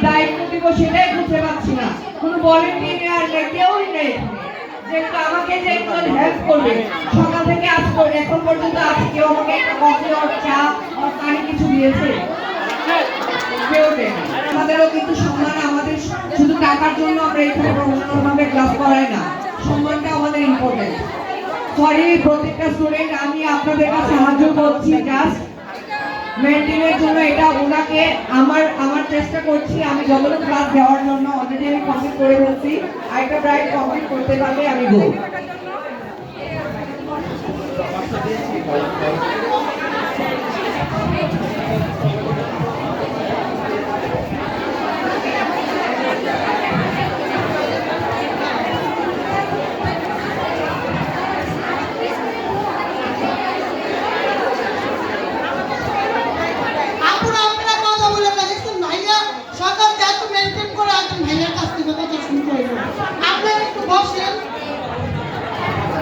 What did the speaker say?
দায়িত্ব দিব সেটাই বুঝতে পারছি না। কোনো ভলেন্টিয়ার নেই, কেউই নেই যে আমাকে যে একজন হেল্প করবে। সকাল থেকে আজ এখন পর্যন্ত আজ কেউ আমাকে একটা কফি আর চা আর পানি কিছু দিয়েছে? কেউ নেই। আমাদেরও কিন্তু সম্মান, আমাদের শুধু টাকার জন্য আমরা এখানে প্রফেশনালভাবে ক্লাস করাই না, সম্মানটা আমাদের ইম্পর্টেন্ট। সরি প্রত্যেকটা স্টুডেন্ট, আমি আপনাদের কাছে সাহায্য করছি জাস্ট মেনটেনের জন্য। এটা ওনাকে আমার চেষ্টা করছি আমি যতটুকু ক্লাস দেওয়ার জন্য। অলরেডি আমি কমপ্লিট করে ফেলছি, আরেকটা ব্রাইট কমপ্লিট করতে পারলে আমি গো। সকাল যত মেনটেন করে একদম ভাইয়ার কাছ থেকে কথা শুনতে হইব। আপনারা একটু বসেন।